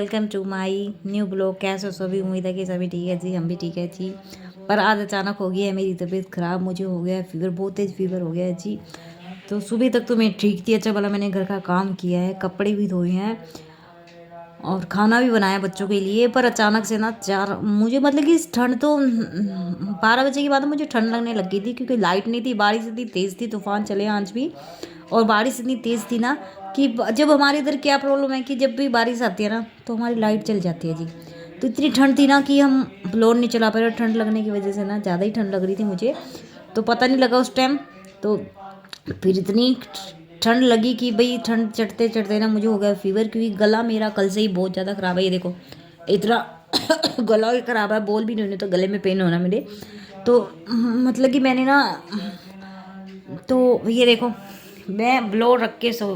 Welcome to my new blog. कैसे हो सभी? उम्मीद है कि सभी ठीक है जी, हम भी ठीक है जी। पर आज अचानक हो गया है मेरी तबीयत ख़राब, मुझे हो गया है फीवर, बहुत तेज़ फीवर हो गया है जी। तो सुबह तक तो मैं ठीक थी, अच्छा भला मैंने घर का काम किया है, कपड़े भी धोए हैं और खाना भी बनाया बच्चों के लिए। पर अचानक से ना मुझे मतलब कि ठंड तो 12 बजे के बाद मुझे ठंड लगने लग गई थी, क्योंकि लाइट नहीं थी, बारिश इतनी तेज़ थी, तूफान चले आज भी। और बारिश इतनी तेज़ थी ना कि जब हमारे इधर क्या प्रॉब्लम है कि जब भी बारिश आती है ना तो हमारी लाइट चल जाती है जी। तो इतनी ठंड थी ना कि हम ब्लोर नहीं चला पा रहे, ठंड लगने की वजह से ना ज़्यादा ही ठंड लग रही थी मुझे, तो पता नहीं लगा उस टाइम। तो फिर इतनी ठंड लगी कि भाई ठंड चढ़ते चढ़ते ना मुझे हो गया फीवर, क्योंकि गला मेरा कल से ही बहुत ज़्यादा ख़राब है। ये देखो इतना गला ही ख़राब है, बोल भी नहीं होने, तो गले में पेन होना मेरे। तो मतलब कि मैंने ना, तो ये देखो मैं ब्लोर रख के सो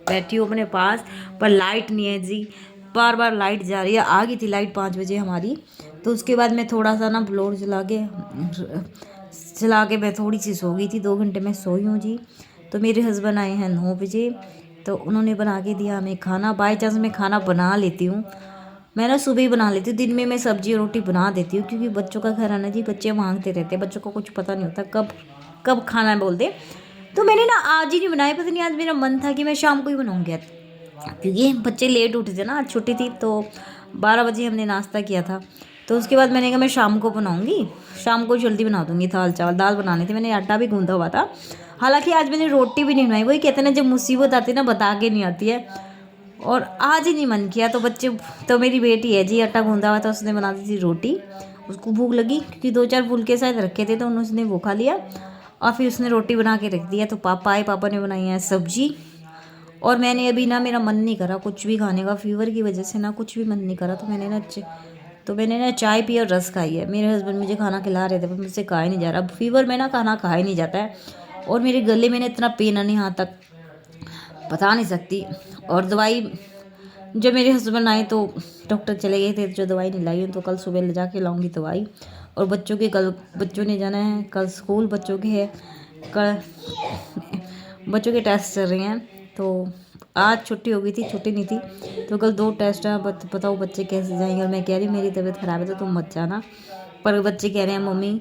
बैठी हूँ अपने पास, पर लाइट नहीं है जी। बार बार लाइट जा रही है, आ गई थी लाइट 5 बजे हमारी। तो उसके बाद मैं थोड़ा सा ना ब्लोर चला के मैं थोड़ी सी सो गई थी, 2 घंटे में सोई हूँ जी। तो मेरे हस्बैंड आए हैं 9 बजे, तो उन्होंने बना के दिया हमें खाना। बाई चांस मैं खाना बना लेती हूँ, मैं ना सुबह ही बना लेती हूँ, दिन में मैं सब्जी और रोटी बना देती हूँ, क्योंकि बच्चों का घर है ना जी, बच्चे मांगते रहते हैं, बच्चों को कुछ पता नहीं होता कब कब खाना है बोलते। तो मैंने ना आज ही नहीं बनाया, पता नहीं आज मेरा मन था कि मैं शाम को ही बनाऊंगी, क्योंकि बच्चे लेट उठे थे ना, आज छुट्टी थी। तो 12 बजे हमने नाश्ता किया था, तो उसके बाद मैंने कहा मैं शाम को बनाऊंगी, शाम को जल्दी बना दूंगी। दाल चावल, दाल बनानी थी, मैंने आटा भी गूंदा हुआ था। हालांकि आज मैंने रोटी भी नहीं बनाई, वही कहते हैं ना जब मुसीबत आती है ना बता के नहीं आती है। और आज ही नहीं मन किया, तो बच्चे, तो मेरी बेटी है जी, आटा गूंदा हुआ था, उसने बना दी थी रोटी। उसको भूख लगी, क्योंकि 2-4 फुलके शायद रखे थे, तो उसने वो खा लिया और फिर उसने रोटी बना के रख दिया। तो पापा आए, पापा ने बनाई है सब्जी। और मैंने अभी ना, मेरा मन नहीं करा कुछ भी खाने का, फीवर की वजह से ना कुछ भी मन नहीं करा। तो मैंने ना चाय पी और रस खाई है। मेरे हस्बैंड मुझे खाना खिला रहे थे, पर मुझसे खाया नहीं जा रहा, फीवर में ना खाना खाया ही नहीं जाता है। और मेरे गले में ना इतना पेन है, नहीं यहाँ तक बता नहीं सकती। और दवाई, जब मेरे हस्बैंड आए तो डॉक्टर चले गए थे, जो दवाई नहीं लाई, तो कल सुबह ले जाके लाऊंगी दवाई। और बच्चों के कल, बच्चों ने जाना है कल स्कूल, बच्चों के है कल, बच्चों के टेस्ट चल रहे हैं। तो आज छुट्टी हो गई थी, छुट्टी नहीं थी, तो कल 2 टेस्ट है। बताओ बच्चे कैसे जाएंगे। और मैं कह रही हूँ मेरी तबीयत ख़राब है तो तुम मत जाना, पर बच्चे कह रहे हैं मम्मी,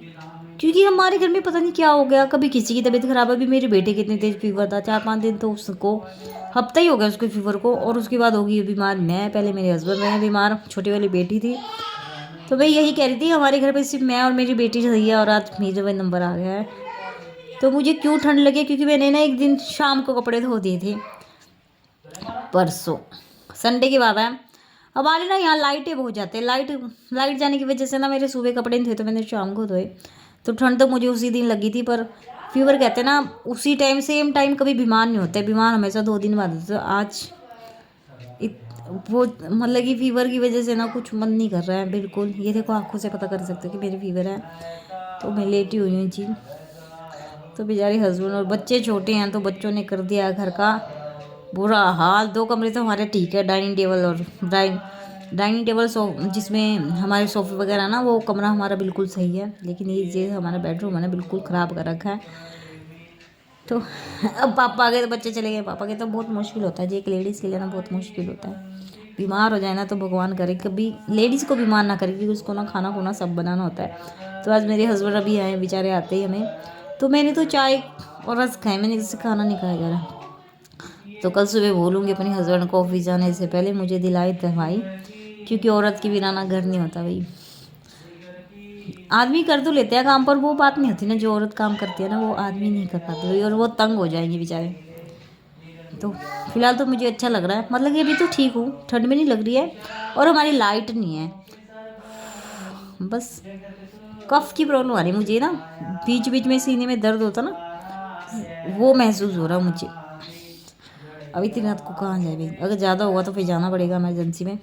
क्योंकि हमारे घर में पता नहीं क्या हो गया, कभी किसी की तबीयत ख़राब है। अभी मेरे बेटे की इतनी तेज़ फीवर था, 4-5 दिन, तो उसको हफ्ता ही हो गया उसके फीवर को, और उसके बाद होगी बीमार मैं, पहले मेरे हस्बैंड रहे बीमार, छोटी वाली बेटी थी। तो मैं यही कह रही थी, हमारे घर पे सिर्फ मैं और मेरी बेटी सही है, और आज मेरे वही नंबर आ गया है। तो मुझे क्यों ठंड लगी, क्योंकि मैंने ना एक दिन शाम को कपड़े धो दिए थे, परसों संडे की बात है। हमारे ना यहाँ लाइटें बहुत जाते हैं, लाइट जाने की वजह से ना मेरे सुबह कपड़े नहीं थे, तो मैंने शाम को धोए। तो ठंड तो मुझे उसी दिन लगी थी, पर फीवर कहते हैं ना उसी टाइम, सेम टाइम कभी बीमार नहीं होते, बीमार हमेशा 2 दिन बाद होते। तो आज वो मतलब कि फीवर की वजह से ना कुछ मन नहीं कर रहा है बिल्कुल। ये देखो आंखों से पता कर सकते हो कि मेरी फीवर है। तो मैं लेटी हुई हूँ जी। तो बेचारे हस्बैंड और बच्चे छोटे हैं, तो बच्चों ने कर दिया घर का बुरा हाल। 2 कमरे तो हमारे ठीक है, डाइनिंग टेबल और डाइनिंग टेबल जिसमें हमारे सोफे वगैरह ना, वो कमरा हमारा बिल्कुल सही है, लेकिन ये हमारा बेडरूम है ना, बिल्कुल ख़राब कर रखा है। तो अब पापा आ गए तो बच्चे चले गए, पापा के तो बहुत मुश्किल होता है जी, एक लेडीज़ के लिए ना बहुत मुश्किल होता है। बीमार हो जाए ना तो भगवान करे कभी लेडीज़ को बीमार ना करे, क्योंकि उसको ना खाना खुना सब बनाना होता है। तो आज मेरे हस्बैंड अभी आए, बेचारे आते ही हमें, तो मैंने तो चाय और रस खाए, मैंने जिससे खाना नहीं खाया जा रहा। तो कल सुबह बोलूँगी अपने हस्बैंड को ऑफिस जाने से पहले मुझे दिलाई दवाई, क्योंकि औरत के बिना ना घर नहीं होता भाई। आदमी कर तो लेते हैं काम, पर वो बात नहीं होती ना, जो औरत काम करती है ना वो आदमी नहीं कर पाते भाई, और वो तंग हो जाएंगे बेचारे। तो फिलहाल तो मुझे अच्छा लग रहा है, मतलब कि अभी तो ठीक हूँ, ठंड में नहीं लग रही है। और हमारी लाइट नहीं है, बस कफ की प्रॉब्लम आ रही है मुझे ना, बीच बीच में सीने में दर्द होता ना, वो महसूस हो रहा मुझे। अभी इतनी रात को कहाँ जाए भाई, अगर ज़्यादा होगा तो फिर जाना पड़ेगा इमरजेंसी में।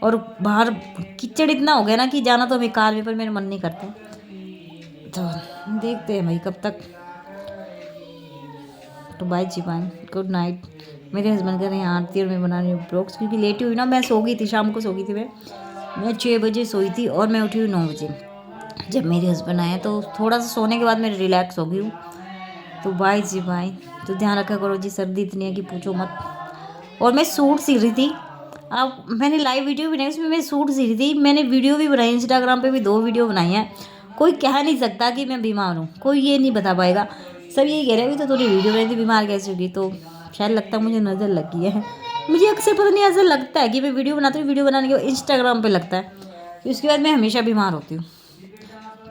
और बाहर कीचड़ इतना हो गया ना कि जाना तो हमें कार में, पर मेरा मन नहीं करता। तो देखते हैं भाई कब तक। तो बाय जी, बाय, गुड नाइट। मेरे हस्बैंड कह रहे हैं आरती, और मैं बना रही हूँ ब्लॉग्स, क्योंकि लेटी हुई ना, मैं सो गई थी, शाम को सो गई थी मैं 6 बजे सोई थी, और मैं उठी हुई 9 बजे जब मेरे हस्बैंड आए। तो थोड़ा सा सोने के बाद मैं रिलैक्स हो गई हूँ। तो बाय जी, बाय। तो ध्यान रखा करो जी, सर्दी इतनी है कि पूछो मत। और मैं सूट सी रही थी, अब मैंने लाइव वीडियो भी बनाई, उसमें मैं सूट सी रही थी, मैंने वीडियो भी बनाई, इंस्टाग्राम पे भी 2 वीडियो बनाई हैं। कोई कह नहीं सकता कि मैं बीमार हूँ, कोई ये नहीं बता पाएगा। सब यही कह रहे हैं अभी तो थोड़ी वीडियो बनाई थी, बीमार कैसे होगी। तो शायद लगता है मुझे नज़र लग गई है। मुझे अक्सर पता नहीं ऐसा लगता है कि मैं वीडियो बनाती हूँ, वीडियो बनाने के बाद इंस्टाग्राम पे लगता है कि उसके बाद मैं हमेशा बीमार होती हूँ।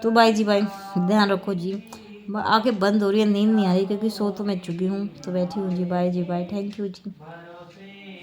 तो बाय जी बाय, ध्यान रखो जी। आंखें बंद हो रही है, नींद नहीं आ रही क्योंकि सो तो मैं चुकी हूँ, तो बैठी हूँ जी। बाय जी बाय, थैंक यू जी।